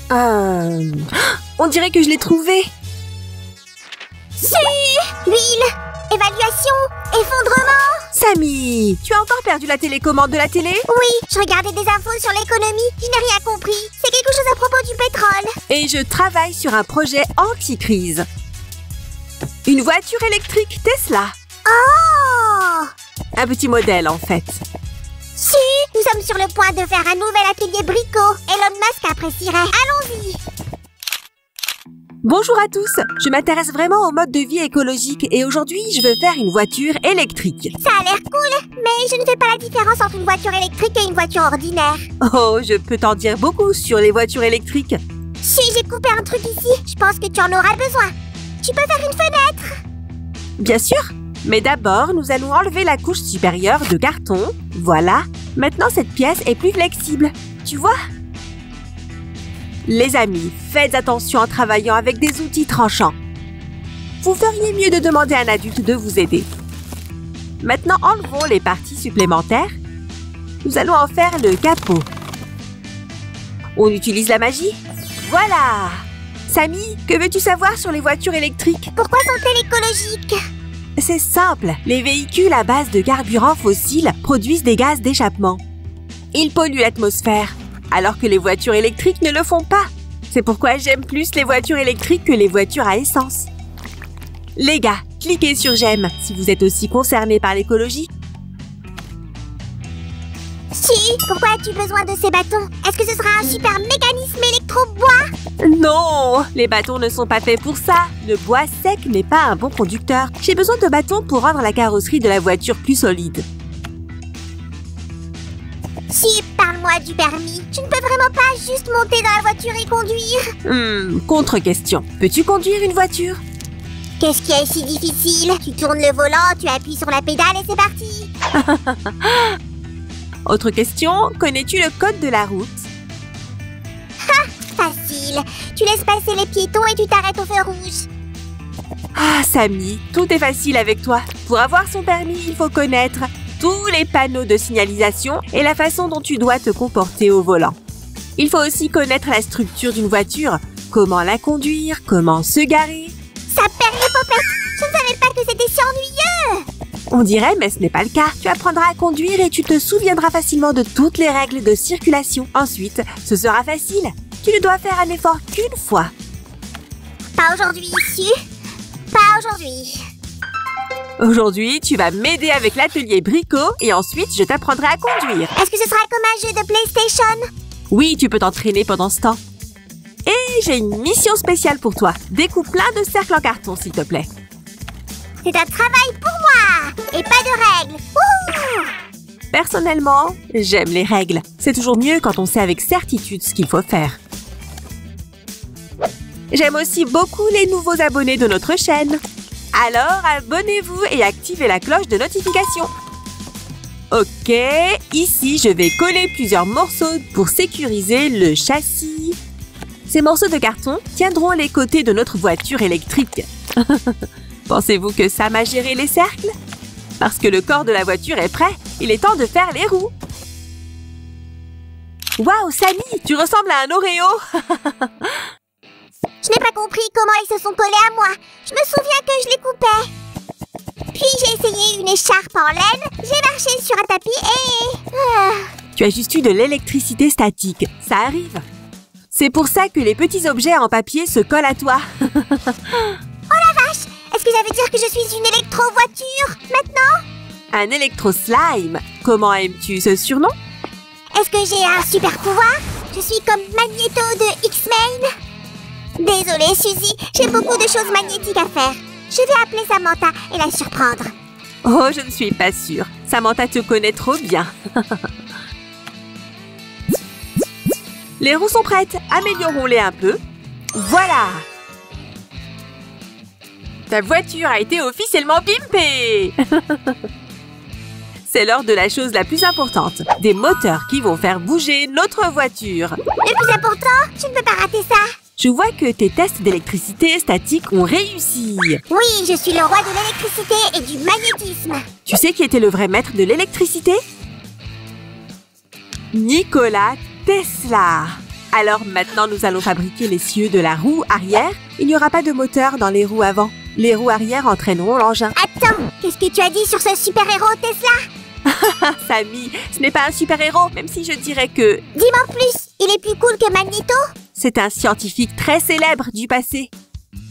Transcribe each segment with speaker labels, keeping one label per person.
Speaker 1: On dirait que je l'ai trouvé.
Speaker 2: Huile, évaluation, effondrement.
Speaker 1: Samy, tu as encore perdu la télécommande de la télé?
Speaker 2: Oui, je regardais des infos sur l'économie, je n'ai rien compris. C'est quelque chose à propos du pétrole.
Speaker 1: Et je travaille sur un projet anti-crise. Une voiture électrique Tesla.
Speaker 2: Oh!
Speaker 1: Un petit modèle en fait.
Speaker 2: Nous sommes sur le point de faire un nouvel atelier bricot. Elon Musk apprécierait. Allons-y.
Speaker 1: Bonjour à tous, je m'intéresse vraiment au mode de vie écologique et aujourd'hui je veux faire une voiture électrique.
Speaker 2: Ça a l'air cool, mais je ne fais pas la différence entre une voiture électrique et une voiture ordinaire.
Speaker 1: Oh, je peux t'en dire beaucoup sur les voitures électriques.
Speaker 2: J'ai coupé un truc ici, je pense que tu en auras besoin. Tu peux faire une fenêtre?
Speaker 1: Bien sûr, mais d'abord nous allons enlever la couche supérieure de carton. Voilà, maintenant cette pièce est plus flexible, tu vois? Les amis, faites attention en travaillant avec des outils tranchants. Vous feriez mieux de demander à un adulte de vous aider. Maintenant, enlevons les parties supplémentaires. Nous allons en faire le capot. On utilise la magie. Voilà! Samy, que veux-tu savoir sur les voitures électriques?
Speaker 2: Pourquoi sont-elles écologiques?
Speaker 1: C'est simple, les véhicules à base de carburant fossile produisent des gaz d'échappement. Ils polluent l'atmosphère. Alors que les voitures électriques ne le font pas. C'est pourquoi j'aime plus les voitures électriques que les voitures à essence. Les gars, cliquez sur j'aime si vous êtes aussi concernés par l'écologie.
Speaker 2: Pourquoi as-tu besoin de ces bâtons? Est-ce que ce sera un super mécanisme électro-bois?
Speaker 1: Non, les bâtons ne sont pas faits pour ça. Le bois sec n'est pas un bon conducteur. J'ai besoin de bâtons pour rendre la carrosserie de la voiture plus solide.
Speaker 2: Parle-moi du permis. Tu ne peux vraiment pas juste monter dans la voiture et conduire?
Speaker 1: Contre-question. Peux-tu conduire une voiture?
Speaker 2: Qu'est-ce qui est si difficile? Tu tournes le volant, tu appuies sur la pédale et c'est parti.
Speaker 1: Autre question. Connais-tu le code de la route?
Speaker 2: Facile. Tu laisses passer les piétons et tu t'arrêtes au feu rouge.
Speaker 1: Ah, Samy, tout est facile avec toi. Pour avoir son permis, il faut connaître tous les panneaux de signalisation et la façon dont tu dois te comporter au volant. Il faut aussi connaître la structure d'une voiture, comment la conduire, comment se garer.
Speaker 2: Ça perd les popettes. Je ne savais pas que c'était si ennuyeux.
Speaker 1: On dirait, mais ce n'est pas le cas. Tu apprendras à conduire et tu te souviendras facilement de toutes les règles de circulation. Ensuite, ce sera facile. Tu ne dois faire un effort qu'une fois.
Speaker 2: Pas aujourd'hui, Pas aujourd'hui.
Speaker 1: Aujourd'hui, tu vas m'aider avec l'atelier bricot et ensuite, je t'apprendrai à conduire.
Speaker 2: Est-ce que ce sera comme un jeu de PlayStation?
Speaker 1: Oui, tu peux t'entraîner pendant ce temps. Et j'ai une mission spéciale pour toi. Découpe plein de cercles en carton, s'il te plaît.
Speaker 2: C'est un travail pour moi et pas de règles. Wouhou!
Speaker 1: Personnellement, j'aime les règles. C'est toujours mieux quand on sait avec certitude ce qu'il faut faire. J'aime aussi beaucoup les nouveaux abonnés de notre chaîne. Alors, abonnez-vous et activez la cloche de notification. Ok, ici, je vais coller plusieurs morceaux pour sécuriser le châssis. Ces morceaux de carton tiendront les côtés de notre voiture électrique. Pensez-vous que Sam a géré les cercles? Parce que le corps de la voiture est prêt, il est temps de faire les roues. Waouh, Samy, tu ressembles à un Oreo.
Speaker 2: Je n'ai pas compris comment ils se sont collés à moi. Je me souviens que je les coupais. Puis j'ai essayé une écharpe en laine, j'ai marché sur un tapis et...
Speaker 1: Tu as juste eu de l'électricité statique. Ça arrive. C'est pour ça que les petits objets en papier se collent à toi.
Speaker 2: Oh la vache! Est-ce que ça veut dire que je suis une électro-voiture maintenant?
Speaker 1: Un électro-slime. Comment aimes-tu ce surnom?
Speaker 2: Est-ce que j'ai un super pouvoir? Je suis comme Magneto de X-Men? Désolée, Suzy, j'ai beaucoup de choses magnétiques à faire. Je vais appeler Samantha et la surprendre.
Speaker 1: Oh, je ne suis pas sûre. Samantha te connaît trop bien. Les roues sont prêtes. Améliorons-les un peu. Voilà! Ta voiture a été officiellement pimpée. C'est l'heure de la chose la plus importante. Des moteurs qui vont faire bouger notre voiture.
Speaker 2: Le plus important, je ne peux pas rater ça.
Speaker 1: Je vois que tes tests d'électricité statique ont réussi.
Speaker 2: Oui, je suis le roi de l'électricité et du magnétisme.
Speaker 1: Tu sais qui était le vrai maître de l'électricité? Nikola Tesla. Alors maintenant, nous allons fabriquer l'essieu de la roue arrière. Il n'y aura pas de moteur dans les roues avant. Les roues arrière entraîneront l'engin.
Speaker 2: Attends, qu'est-ce que tu as dit sur ce super-héros Tesla?
Speaker 1: Sammy, ce n'est pas un super-héros, même si je dirais que...
Speaker 2: Dis-moi plus, il est plus cool que Magneto?
Speaker 1: C'est un scientifique très célèbre du passé.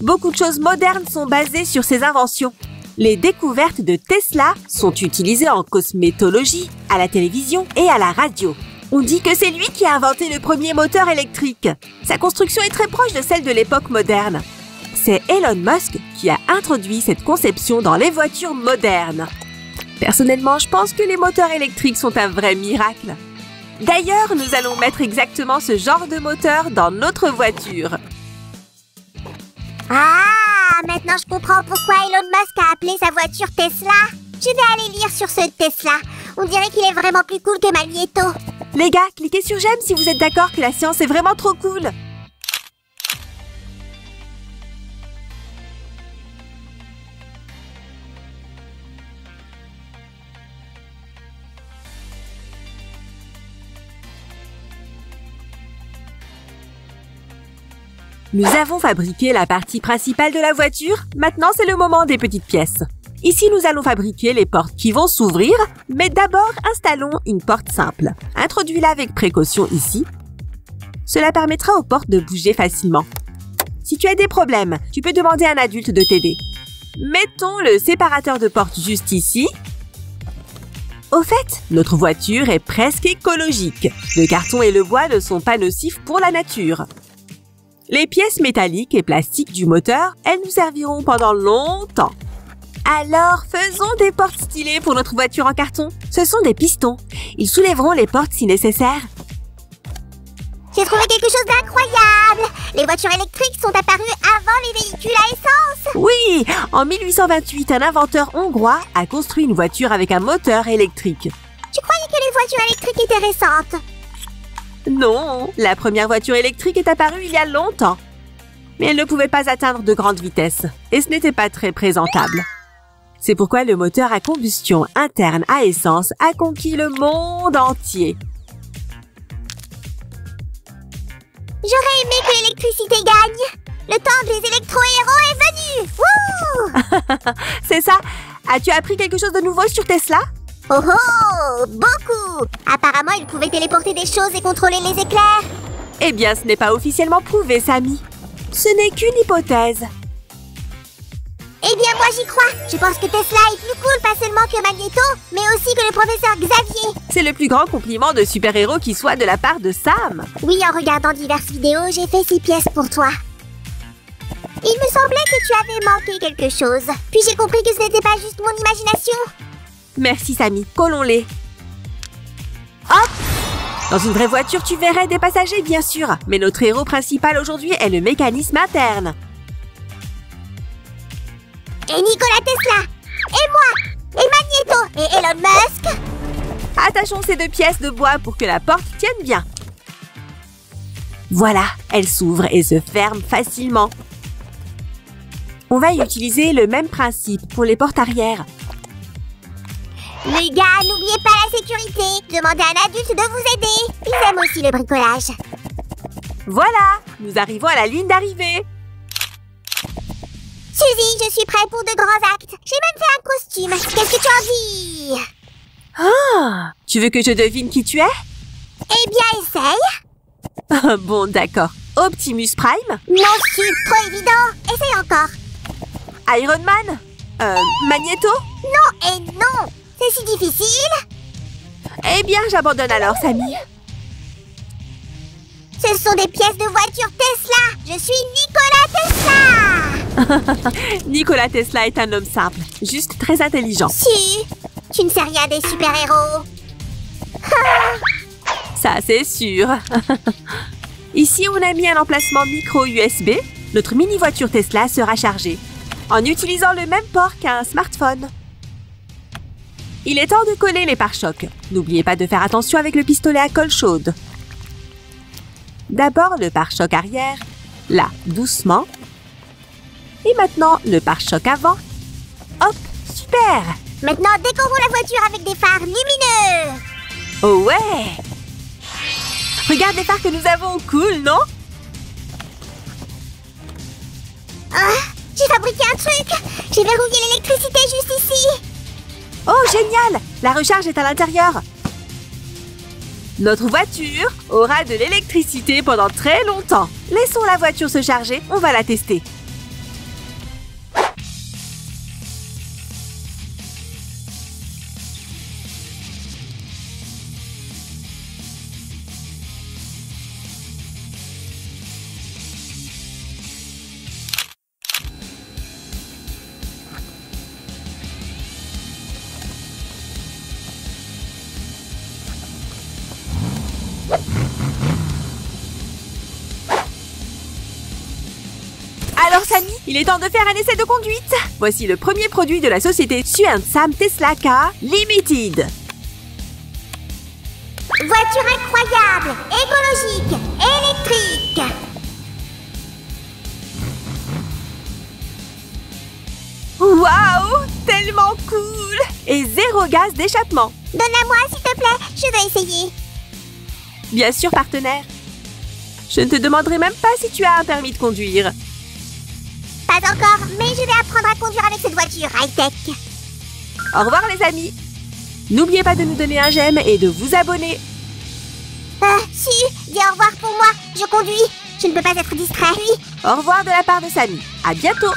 Speaker 1: Beaucoup de choses modernes sont basées sur ses inventions. Les découvertes de Tesla sont utilisées en cosmétologie, à la télévision et à la radio. On dit que c'est lui qui a inventé le premier moteur électrique. Sa construction est très proche de celle de l'époque moderne. C'est Elon Musk qui a introduit cette conception dans les voitures modernes. Personnellement, je pense que les moteurs électriques sont un vrai miracle. D'ailleurs, nous allons mettre exactement ce genre de moteur dans notre voiture.
Speaker 2: Ah, maintenant je comprends pourquoi Elon Musk a appelé sa voiture Tesla. Je vais aller lire sur ce Tesla. On dirait qu'il est vraiment plus cool que Magneto.
Speaker 1: Les gars, cliquez sur j'aime si vous êtes d'accord que la science est vraiment trop cool. Nous avons fabriqué la partie principale de la voiture. Maintenant, c'est le moment des petites pièces. Ici, nous allons fabriquer les portes qui vont s'ouvrir, mais d'abord, installons une porte simple. Introduis-la avec précaution ici. Cela permettra aux portes de bouger facilement. Si tu as des problèmes, tu peux demander à un adulte de t'aider. Mettons le séparateur de portes juste ici. Au fait, notre voiture est presque écologique. Le carton et le bois ne sont pas nocifs pour la nature. Les pièces métalliques et plastiques du moteur, elles nous serviront pendant longtemps. Alors, faisons des portes stylées pour notre voiture en carton. Ce sont des pistons. Ils soulèveront les portes si nécessaire.
Speaker 2: J'ai trouvé quelque chose d'incroyable. Les voitures électriques sont apparues avant les véhicules à essence.
Speaker 1: Oui, en 1828, un inventeur hongrois a construit une voiture avec un moteur électrique.
Speaker 2: Tu croyais que les voitures électriques étaient récentes?
Speaker 1: Non, la première voiture électrique est apparue il y a longtemps. Mais elle ne pouvait pas atteindre de grandes vitesses, et ce n'était pas très présentable. C'est pourquoi le moteur à combustion interne à essence a conquis le monde entier.
Speaker 2: J'aurais aimé que l'électricité gagne. Le temps des électro-héros est venu. Wouh!
Speaker 1: C'est ça. As-tu appris quelque chose de nouveau sur Tesla?
Speaker 2: Oh oh! Beaucoup! Apparemment, il pouvait téléporter des choses et contrôler les éclairs.
Speaker 1: Eh bien, ce n'est pas officiellement prouvé, Sammy. Ce n'est qu'une hypothèse.
Speaker 2: Eh bien, moi, j'y crois. Je pense que Tesla est plus cool, pas seulement que Magneto, mais aussi que le professeur Xavier.
Speaker 1: C'est le plus grand compliment de super-héros qui soit de la part de Sam.
Speaker 2: Oui, en regardant diverses vidéos, j'ai fait 6 pièces pour toi. Il me semblait que tu avais manqué quelque chose. Puis j'ai compris que ce n'était pas juste mon imagination.
Speaker 1: Merci, Sammy. Collons-les. Hop! Dans une vraie voiture, tu verrais des passagers, bien sûr. Mais notre héros principal aujourd'hui est le mécanisme interne.
Speaker 2: Et Nikola Tesla. Et moi. Et Magneto. Et Elon Musk.
Speaker 1: Attachons ces deux pièces de bois pour que la porte tienne bien. Voilà, elle s'ouvre et se ferme facilement. On va y utiliser le même principe pour les portes arrière.
Speaker 2: Les gars, n'oubliez pas la sécurité. Demandez à un adulte de vous aider. Ils aiment aussi le bricolage.
Speaker 1: Voilà, nous arrivons à la ligne d'arrivée.
Speaker 2: Suzy, je suis prête pour de grands actes. J'ai même fait un costume. Qu'est-ce que tu en dis?
Speaker 1: Ah, tu veux que je devine qui tu es?
Speaker 2: Eh bien, essaye.
Speaker 1: Bon, d'accord. Optimus Prime?
Speaker 2: Non, c'est trop évident. Essaye encore.
Speaker 1: Iron Man? Magneto?
Speaker 2: Non et non. C'est si difficile.
Speaker 1: Eh bien, j'abandonne alors, Sammy.
Speaker 2: Ce sont des pièces de voiture Tesla. Je suis Nikola Tesla.
Speaker 1: Nikola Tesla est un homme simple, juste très intelligent.
Speaker 2: Si, tu ne sais rien des super-héros.
Speaker 1: Ça, c'est sûr. Ici, on a mis un emplacement micro USB. Notre mini-voiture Tesla sera chargée en utilisant le même port qu'un smartphone. Il est temps de coller les pare-chocs. N'oubliez pas de faire attention avec le pistolet à colle chaude. D'abord, le pare-choc arrière. Là, doucement. Et maintenant, le pare-choc avant. Hop, super!
Speaker 2: Maintenant, décorons la voiture avec des phares lumineux.
Speaker 1: Oh ouais! Regarde les phares que nous avons, cool, non?
Speaker 2: J'ai fabriqué un truc. J'ai verrouillé l'électricité juste ici.
Speaker 1: Oh, génial! La recharge est à l'intérieur. Notre voiture aura de l'électricité pendant très longtemps. Laissons la voiture se charger, on va la tester. Alors Samy, il est temps de faire un essai de conduite. Voici le premier produit de la société Suan Sam Tesla Car Limited.
Speaker 2: Voiture incroyable, écologique, électrique.
Speaker 1: Waouh, tellement cool! Et zéro gaz d'échappement.
Speaker 2: Donne-la-moi s'il te plaît, je veux essayer.
Speaker 1: Bien sûr, partenaire. Je ne te demanderai même pas si tu as un permis de conduire.
Speaker 2: Pas encore, mais je vais apprendre à conduire avec cette voiture high-tech.
Speaker 1: Au revoir les amis. N'oubliez pas de nous donner un j'aime et de vous abonner.
Speaker 2: Si, dis au revoir pour moi, je conduis. Je ne peux pas être distrait.
Speaker 1: Au revoir de la part de Samy. À bientôt.